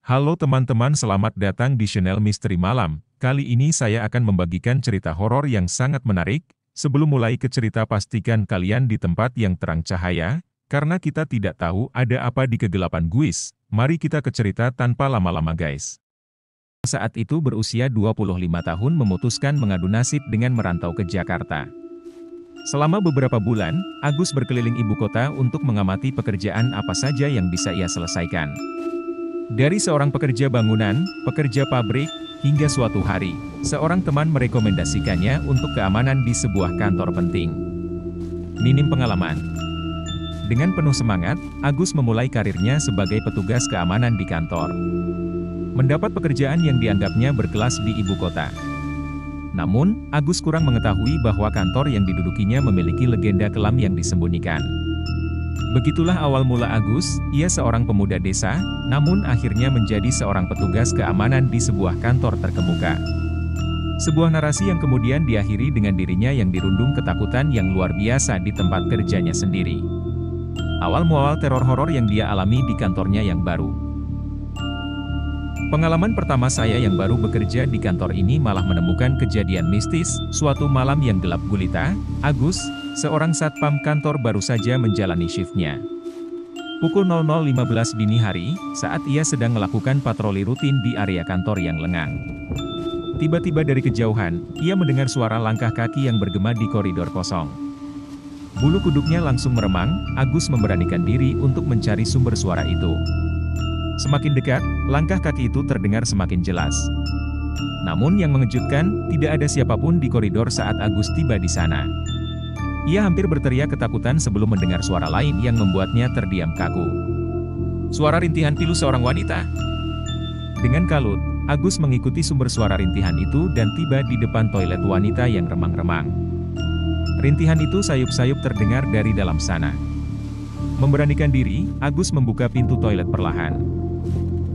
Halo teman-teman, selamat datang di channel Misteri Malam. Kali ini saya akan membagikan cerita horor yang sangat menarik. Sebelum mulai ke cerita, pastikan kalian di tempat yang terang cahaya, karena kita tidak tahu ada apa di kegelapan guis. Mari kita ke cerita tanpa lama-lama guys. Saat itu berusia 25 tahun memutuskan mengadu nasib dengan merantau ke Jakarta. Selama beberapa bulan, Agus berkeliling ibu kota untuk mengamati pekerjaan apa saja yang bisa ia selesaikan. Dari seorang pekerja bangunan, pekerja pabrik, hingga suatu hari, seorang teman merekomendasikannya untuk keamanan di sebuah kantor penting. Minim pengalaman. Dengan penuh semangat, Agus memulai karirnya sebagai petugas keamanan di kantor. Mendapat pekerjaan yang dianggapnya berkelas di ibu kota. Namun, Agus kurang mengetahui bahwa kantor yang didudukinya memiliki legenda kelam yang disembunyikan. Begitulah awal mula Agus, ia seorang pemuda desa, namun akhirnya menjadi seorang petugas keamanan di sebuah kantor terkemuka. Sebuah narasi yang kemudian diakhiri dengan dirinya yang dirundung ketakutan yang luar biasa di tempat kerjanya sendiri. Awal mual teror horor yang dia alami di kantornya yang baru. Pengalaman pertama saya yang baru bekerja di kantor ini malah menemukan kejadian mistis. Suatu malam yang gelap gulita, Agus, seorang satpam kantor, baru saja menjalani shiftnya. Pukul 00.15 dini hari, saat ia sedang melakukan patroli rutin di area kantor yang lengang. Tiba-tiba dari kejauhan, ia mendengar suara langkah kaki yang bergema di koridor kosong. Bulu kuduknya langsung meremang. Agus memberanikan diri untuk mencari sumber suara itu. Semakin dekat, langkah kaki itu terdengar semakin jelas. Namun yang mengejutkan, tidak ada siapapun di koridor saat Agus tiba di sana. Ia hampir berteriak ketakutan sebelum mendengar suara lain yang membuatnya terdiam kaku. Suara rintihan pilu seorang wanita. Dengan kalut, Agus mengikuti sumber suara rintihan itu dan tiba di depan toilet wanita yang remang-remang. Rintihan itu sayup-sayup terdengar dari dalam sana. Memberanikan diri, Agus membuka pintu toilet perlahan.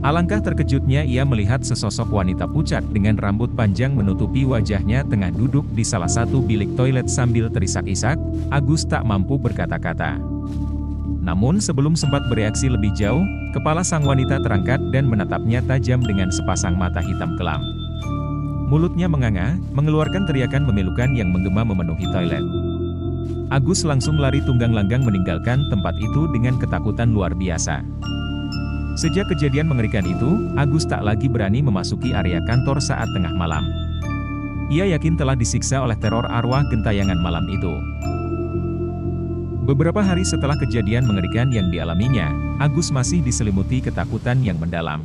Alangkah terkejutnya ia melihat sesosok wanita pucat dengan rambut panjang menutupi wajahnya tengah duduk di salah satu bilik toilet sambil terisak-isak. Agus tak mampu berkata-kata. Namun sebelum sempat bereaksi lebih jauh, kepala sang wanita terangkat dan menatapnya tajam dengan sepasang mata hitam kelam. Mulutnya menganga, mengeluarkan teriakan memilukan yang menggema memenuhi toilet. Agus langsung lari tunggang langgang meninggalkan tempat itu dengan ketakutan luar biasa. Sejak kejadian mengerikan itu, Agus tak lagi berani memasuki area kantor saat tengah malam. Ia yakin telah disiksa oleh teror arwah gentayangan malam itu. Beberapa hari setelah kejadian mengerikan yang dialaminya, Agus masih diselimuti ketakutan yang mendalam.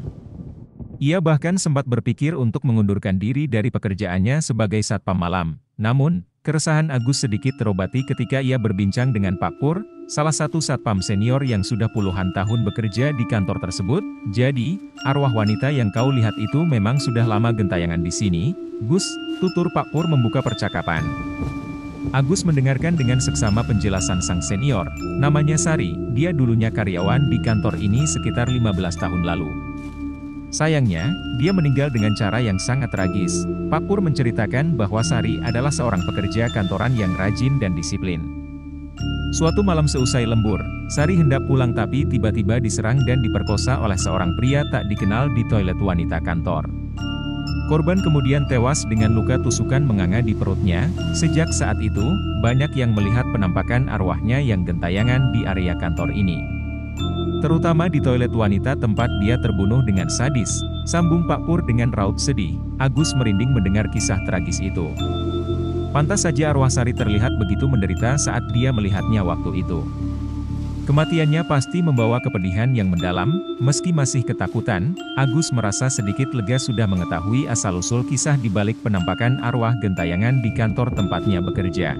Ia bahkan sempat berpikir untuk mengundurkan diri dari pekerjaannya sebagai satpam malam. Namun, keresahan Agus sedikit terobati ketika ia berbincang dengan Pak Pur, salah satu satpam senior yang sudah puluhan tahun bekerja di kantor tersebut. Jadi, arwah wanita yang kau lihat itu memang sudah lama gentayangan di sini, Gus, tutur Pak Pur membuka percakapan. Agus mendengarkan dengan seksama penjelasan sang senior. Namanya Sari, dia dulunya karyawan di kantor ini sekitar 15 tahun lalu. Sayangnya, dia meninggal dengan cara yang sangat tragis. Pak Pur menceritakan bahwa Sari adalah seorang pekerja kantoran yang rajin dan disiplin. Suatu malam seusai lembur, Sari hendak pulang tapi tiba-tiba diserang dan diperkosa oleh seorang pria tak dikenal di toilet wanita kantor. Korban kemudian tewas dengan luka tusukan menganga di perutnya. Sejak saat itu, banyak yang melihat penampakan arwahnya yang gentayangan di area kantor ini. Terutama di toilet wanita tempat dia terbunuh dengan sadis, sambung Pak Pur dengan raut sedih. Agus merinding mendengar kisah tragis itu. Pantas saja arwah Sari terlihat begitu menderita saat dia melihatnya waktu itu. Kematiannya pasti membawa kepedihan yang mendalam. Meski masih ketakutan, Agus merasa sedikit lega sudah mengetahui asal-usul kisah di balik penampakan arwah gentayangan di kantor tempatnya bekerja.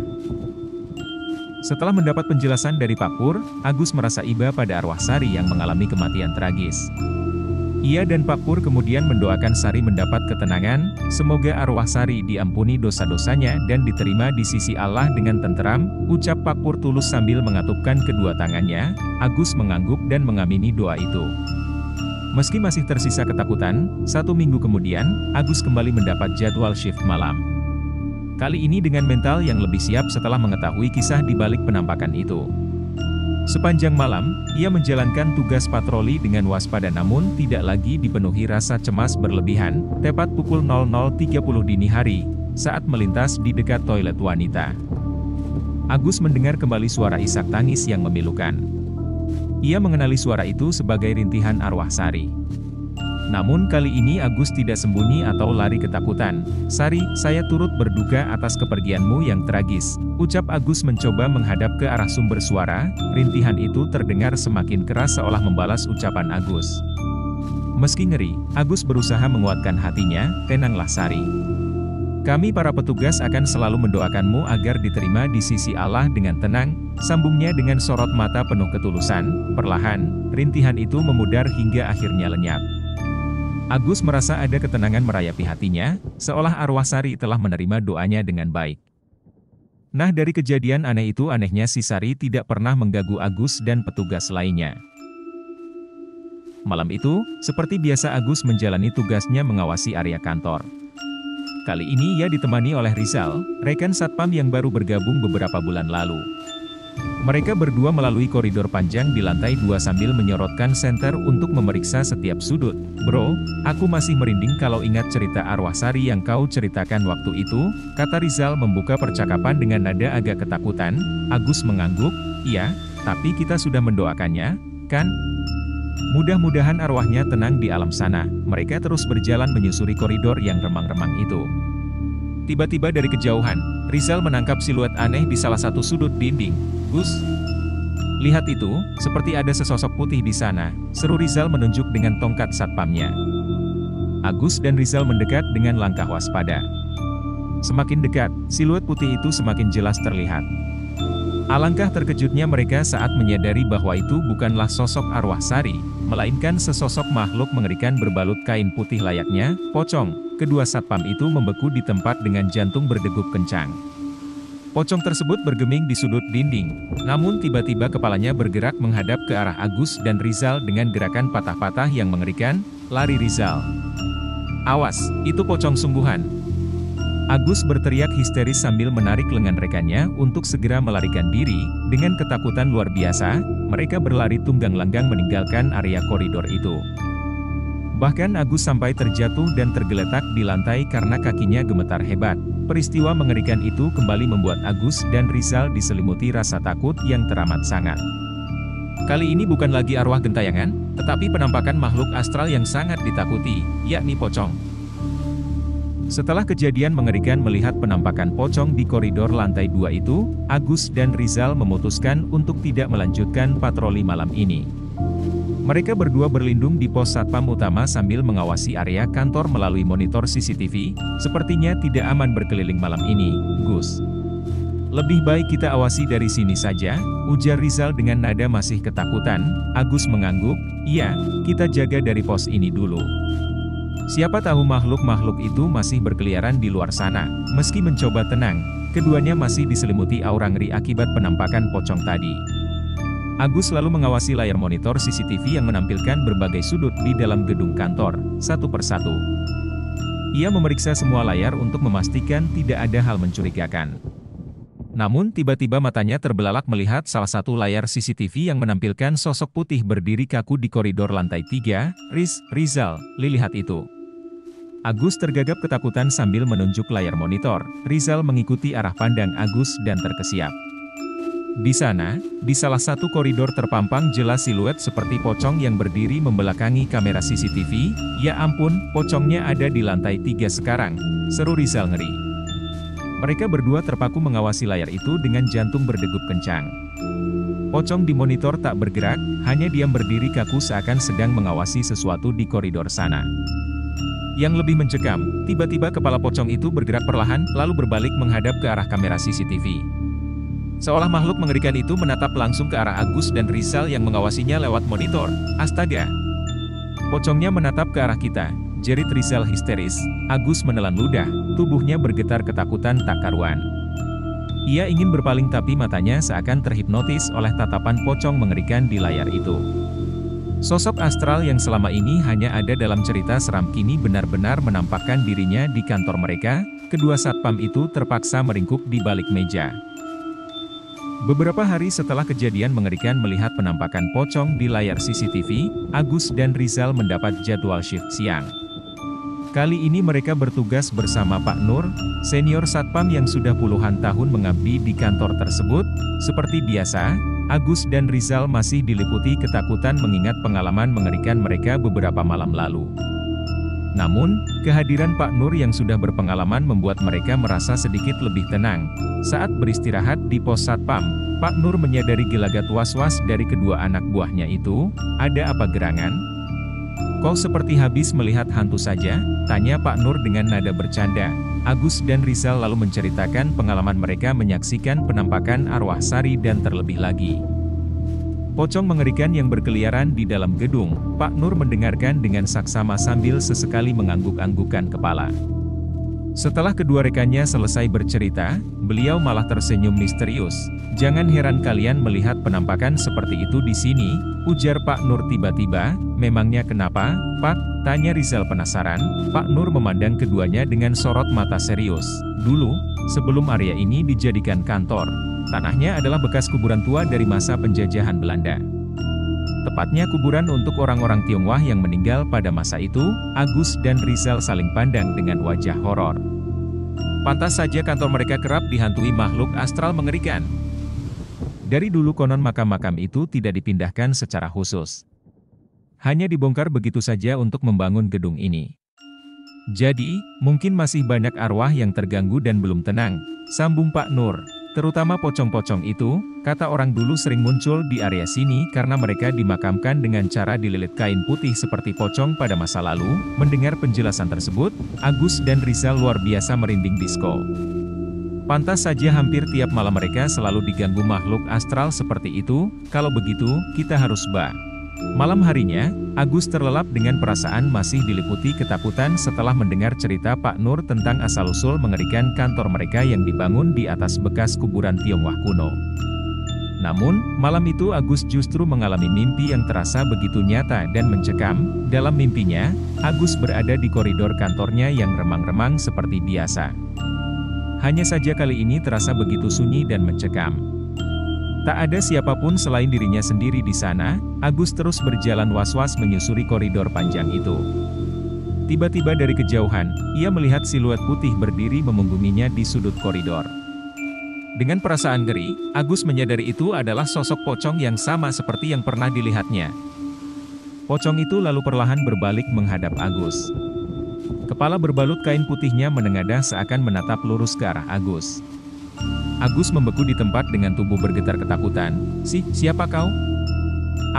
Setelah mendapat penjelasan dari Pak Pur, Agus merasa iba pada arwah Sari yang mengalami kematian tragis. Ia dan Pak Pur kemudian mendoakan Sari mendapat ketenangan. Semoga arwah Sari diampuni dosa-dosanya dan diterima di sisi Allah dengan tenteram, ucap Pak Pur tulus sambil mengatupkan kedua tangannya. Agus mengangguk dan mengamini doa itu. Meski masih tersisa ketakutan, 1 minggu kemudian, Agus kembali mendapat jadwal shift malam. Kali ini dengan mental yang lebih siap setelah mengetahui kisah di balik penampakan itu. Sepanjang malam, ia menjalankan tugas patroli dengan waspada namun tidak lagi dipenuhi rasa cemas berlebihan, tepat pukul 00.30 dini hari, saat melintas di dekat toilet wanita. Agus mendengar kembali suara isak tangis yang memilukan. Ia mengenali suara itu sebagai rintihan arwah Sari. Namun kali ini Agus tidak sembunyi atau lari ketakutan. "Sari, saya turut berduka atas kepergianmu yang tragis," ucap Agus mencoba menghadap ke arah sumber suara. Rintihan itu terdengar semakin keras seolah membalas ucapan Agus. Meski ngeri, Agus berusaha menguatkan hatinya. "Tenanglah Sari. Kami para petugas akan selalu mendoakanmu agar diterima di sisi Allah dengan tenang," sambungnya dengan sorot mata penuh ketulusan. Perlahan, rintihan itu memudar hingga akhirnya lenyap. Agus merasa ada ketenangan merayapi hatinya, seolah arwah Sari telah menerima doanya dengan baik. Nah, dari kejadian aneh itu anehnya si Sari tidak pernah mengganggu Agus dan petugas lainnya. Malam itu, seperti biasa Agus menjalani tugasnya mengawasi area kantor. Kali ini ia ditemani oleh Rizal, rekan satpam yang baru bergabung beberapa bulan lalu. Mereka berdua melalui koridor panjang di lantai 2 sambil menyorotkan senter untuk memeriksa setiap sudut. "Bro, aku masih merinding kalau ingat cerita arwah Sari yang kau ceritakan waktu itu," kata Rizal membuka percakapan dengan nada agak ketakutan. Agus mengangguk, "Iya, tapi kita sudah mendoakannya, kan? Mudah-mudahan arwahnya tenang di alam sana." Mereka terus berjalan menyusuri koridor yang remang-remang itu. Tiba-tiba dari kejauhan, Rizal menangkap siluet aneh di salah satu sudut dinding. "Gus, lihat itu, seperti ada sesosok putih di sana," seru Rizal menunjuk dengan tongkat satpamnya. Agus dan Rizal mendekat dengan langkah waspada. Semakin dekat, siluet putih itu semakin jelas terlihat. Alangkah terkejutnya mereka saat menyadari bahwa itu bukanlah sosok arwah Sari, melainkan sesosok makhluk mengerikan berbalut kain putih layaknya pocong. Kedua satpam itu membeku di tempat dengan jantung berdegup kencang. Pocong tersebut bergeming di sudut dinding, namun tiba-tiba kepalanya bergerak menghadap ke arah Agus dan Rizal dengan gerakan patah-patah yang mengerikan. "Lari Rizal! Awas, itu pocong sungguhan!" Agus berteriak histeris sambil menarik lengan rekannya untuk segera melarikan diri. Dengan ketakutan luar biasa, mereka berlari tunggang langgang meninggalkan area koridor itu. Bahkan Agus sampai terjatuh dan tergeletak di lantai karena kakinya gemetar hebat. Peristiwa mengerikan itu kembali membuat Agus dan Rizal diselimuti rasa takut yang teramat sangat. Kali ini bukan lagi arwah gentayangan, tetapi penampakan makhluk astral yang sangat ditakuti, yakni pocong. Setelah kejadian mengerikan melihat penampakan pocong di koridor lantai 2 itu, Agus dan Rizal memutuskan untuk tidak melanjutkan patroli malam ini. Mereka berdua berlindung di pos satpam utama sambil mengawasi area kantor melalui monitor CCTV. "Sepertinya tidak aman berkeliling malam ini, Gus. Lebih baik kita awasi dari sini saja," ujar Rizal dengan nada masih ketakutan. Agus mengangguk, "Iya, kita jaga dari pos ini dulu. Siapa tahu makhluk-makhluk itu masih berkeliaran di luar sana." Meski mencoba tenang, keduanya masih diselimuti aura ngeri akibat penampakan pocong tadi. Agus selalu mengawasi layar monitor CCTV yang menampilkan berbagai sudut di dalam gedung kantor, satu persatu. Ia memeriksa semua layar untuk memastikan tidak ada hal mencurigakan. Namun tiba-tiba matanya terbelalak melihat salah satu layar CCTV yang menampilkan sosok putih berdiri kaku di koridor lantai 3. "Rizal, lihat itu." Agus tergagap ketakutan sambil menunjuk layar monitor. Rizal mengikuti arah pandang Agus dan terkesiap. Di sana, di salah satu koridor terpampang jelas siluet seperti pocong yang berdiri membelakangi kamera CCTV. "Ya ampun, pocongnya ada di lantai 3 sekarang," seru Rizal ngeri. Mereka berdua terpaku mengawasi layar itu dengan jantung berdegup kencang. Pocong di monitor tak bergerak, hanya diam berdiri kaku seakan sedang mengawasi sesuatu di koridor sana. Yang lebih mencekam, tiba-tiba kepala pocong itu bergerak perlahan, lalu berbalik menghadap ke arah kamera CCTV. Seolah makhluk mengerikan itu menatap langsung ke arah Agus dan Rizal yang mengawasinya lewat monitor. "Astaga! Pocongnya menatap ke arah kita," jerit Rizal histeris. Agus menelan ludah, tubuhnya bergetar ketakutan tak karuan. Ia ingin berpaling tapi matanya seakan terhipnotis oleh tatapan pocong mengerikan di layar itu. Sosok astral yang selama ini hanya ada dalam cerita seram kini benar-benar menampakkan dirinya di kantor mereka. Kedua satpam itu terpaksa meringkuk di balik meja. Beberapa hari setelah kejadian mengerikan melihat penampakan pocong di layar CCTV, Agus dan Rizal mendapat jadwal shift siang. Kali ini mereka bertugas bersama Pak Nur, senior satpam yang sudah puluhan tahun mengabdi di kantor tersebut. Seperti biasa, Agus dan Rizal masih diliputi ketakutan mengingat pengalaman mengerikan mereka beberapa malam lalu. Namun, kehadiran Pak Nur yang sudah berpengalaman membuat mereka merasa sedikit lebih tenang. Saat beristirahat di pos satpam, Pak Nur menyadari gelagat was-was dari kedua anak buahnya itu. Ada apa gerangan? Kau seperti habis melihat hantu saja? Tanya Pak Nur dengan nada bercanda. Agus dan Rizal lalu menceritakan pengalaman mereka menyaksikan penampakan arwah Sari dan terlebih lagi pocong mengerikan yang berkeliaran di dalam gedung. Pak Nur mendengarkan dengan saksama sambil sesekali mengangguk-anggukkan kepala. Setelah kedua rekannya selesai bercerita, beliau malah tersenyum misterius. Jangan heran kalian melihat penampakan seperti itu di sini, ujar Pak Nur tiba-tiba. Memangnya kenapa, Pak? Tanya Rizal penasaran. Pak Nur memandang keduanya dengan sorot mata serius. Dulu, sebelum area ini dijadikan kantor, tanahnya adalah bekas kuburan tua dari masa penjajahan Belanda. Tepatnya kuburan untuk orang-orang Tionghoa yang meninggal pada masa itu. Agus dan Rizal saling pandang dengan wajah horor. Pantas saja kantor mereka kerap dihantui makhluk astral mengerikan. Dari dulu konon makam-makam itu tidak dipindahkan secara khusus. Hanya dibongkar begitu saja untuk membangun gedung ini. Jadi, mungkin masih banyak arwah yang terganggu dan belum tenang, sambung Pak Nur. Terutama pocong-pocong itu, kata orang dulu sering muncul di area sini karena mereka dimakamkan dengan cara dililit kain putih seperti pocong pada masa lalu. Mendengar penjelasan tersebut, Agus dan Rizal luar biasa merinding disko. Pantas saja hampir tiap malam mereka selalu diganggu makhluk astral seperti itu. Kalau begitu, kita harus Malam harinya, Agus terlelap dengan perasaan masih diliputi ketakutan setelah mendengar cerita Pak Nur tentang asal-usul mengerikan kantor mereka yang dibangun di atas bekas kuburan Tionghoa kuno. Namun, malam itu Agus justru mengalami mimpi yang terasa begitu nyata dan mencekam. Dalam mimpinya, Agus berada di koridor kantornya yang remang-remang seperti biasa. Hanya saja kali ini terasa begitu sunyi dan mencekam. Tak ada siapapun selain dirinya sendiri di sana. Agus terus berjalan was-was menyusuri koridor panjang itu. Tiba-tiba dari kejauhan, ia melihat siluet putih berdiri memunggunginya di sudut koridor. Dengan perasaan ngeri, Agus menyadari itu adalah sosok pocong yang sama seperti yang pernah dilihatnya. Pocong itu lalu perlahan berbalik menghadap Agus. Kepala berbalut kain putihnya menengadah seakan menatap lurus ke arah Agus. Agus membeku di tempat dengan tubuh bergetar ketakutan. Siapa kau?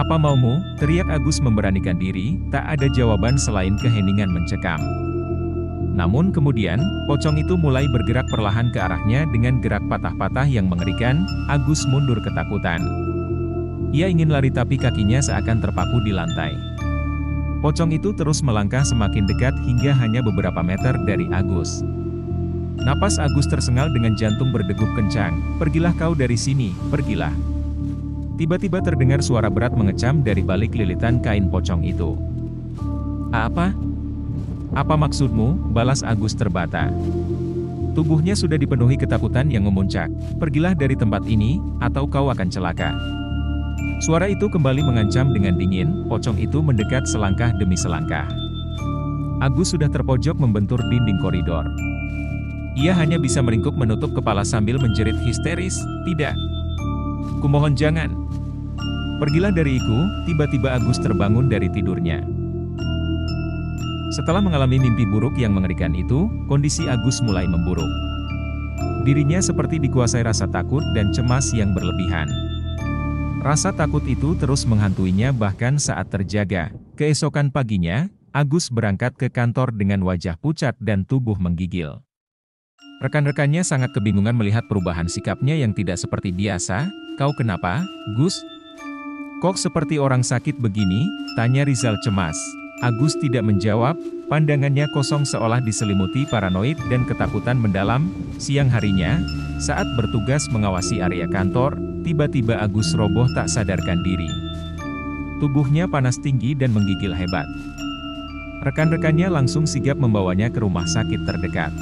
Apa maumu? Teriak Agus memberanikan diri. Tak ada jawaban selain keheningan mencekam. Namun kemudian, pocong itu mulai bergerak perlahan ke arahnya dengan gerak patah-patah yang mengerikan. Agus mundur ketakutan. Ia ingin lari tapi kakinya seakan terpaku di lantai. Pocong itu terus melangkah semakin dekat hingga hanya beberapa meter dari Agus. Napas Agus tersengal dengan jantung berdegup kencang. Pergilah kau dari sini, pergilah. Tiba-tiba terdengar suara berat mengecam dari balik lilitan kain pocong itu. Apa? Apa maksudmu? Balas Agus terbata. Tubuhnya sudah dipenuhi ketakutan yang memuncak. Pergilah dari tempat ini, atau kau akan celaka. Suara itu kembali mengancam dengan dingin. Pocong itu mendekat selangkah demi selangkah. Agus sudah terpojok membentur dinding koridor. Ia hanya bisa meringkuk menutup kepala sambil menjerit histeris. Tidak. Kumohon jangan. Pergilah dariku. Tiba-tiba Agus terbangun dari tidurnya. Setelah mengalami mimpi buruk yang mengerikan itu, kondisi Agus mulai memburuk. Dirinya seperti dikuasai rasa takut dan cemas yang berlebihan. Rasa takut itu terus menghantuinya bahkan saat terjaga. Keesokan paginya, Agus berangkat ke kantor dengan wajah pucat dan tubuh menggigil. Rekan-rekannya sangat kebingungan melihat perubahan sikapnya yang tidak seperti biasa. Kau kenapa, Gus? Kok seperti orang sakit begini? Tanya Rizal cemas. Agus tidak menjawab, pandangannya kosong seolah diselimuti paranoid dan ketakutan mendalam. Siang harinya, saat bertugas mengawasi area kantor, tiba-tiba Agus roboh tak sadarkan diri. Tubuhnya panas tinggi dan menggigil hebat. Rekan-rekannya langsung sigap membawanya ke rumah sakit terdekat.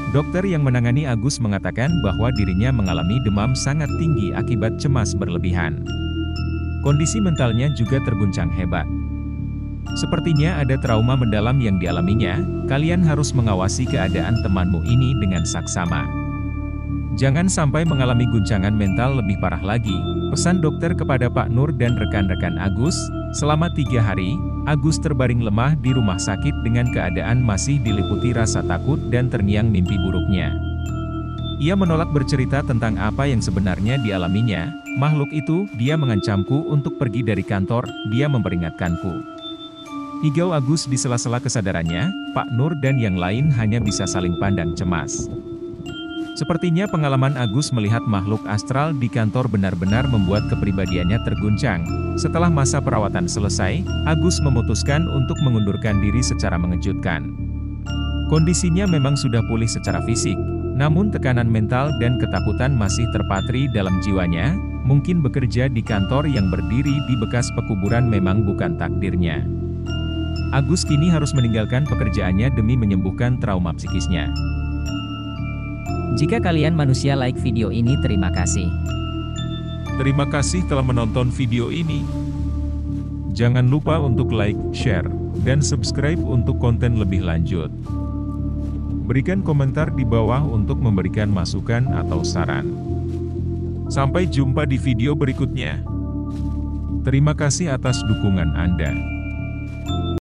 Dokter yang menangani Agus mengatakan bahwa dirinya mengalami demam sangat tinggi akibat cemas berlebihan. Kondisi mentalnya juga terguncang hebat. Sepertinya ada trauma mendalam yang dialaminya, kalian harus mengawasi keadaan temanmu ini dengan saksama. Jangan sampai mengalami guncangan mental lebih parah lagi, pesan dokter kepada Pak Nur dan rekan-rekan Agus. Selama 3 hari, Agus terbaring lemah di rumah sakit dengan keadaan masih diliputi rasa takut dan terngiang mimpi buruknya. Ia menolak bercerita tentang apa yang sebenarnya dialaminya. Makhluk itu, dia mengancamku untuk pergi dari kantor, dia memperingatkanku. Hingga Agus di sela-sela kesadarannya, Pak Nur dan yang lain hanya bisa saling pandang cemas. Sepertinya pengalaman Agus melihat makhluk astral di kantor benar-benar membuat kepribadiannya terguncang. Setelah masa perawatan selesai, Agus memutuskan untuk mengundurkan diri secara mengejutkan. Kondisinya memang sudah pulih secara fisik, namun tekanan mental dan ketakutan masih terpatri dalam jiwanya. Mungkin bekerja di kantor yang berdiri di bekas pekuburan memang bukan takdirnya. Agus kini harus meninggalkan pekerjaannya demi menyembuhkan trauma psikisnya. Jika kalian manusia like video ini, terima kasih. Terima kasih telah menonton video ini. Jangan lupa untuk like, share, dan subscribe untuk konten lebih lanjut. Berikan komentar di bawah untuk memberikan masukan atau saran. Sampai jumpa di video berikutnya. Terima kasih atas dukungan Anda.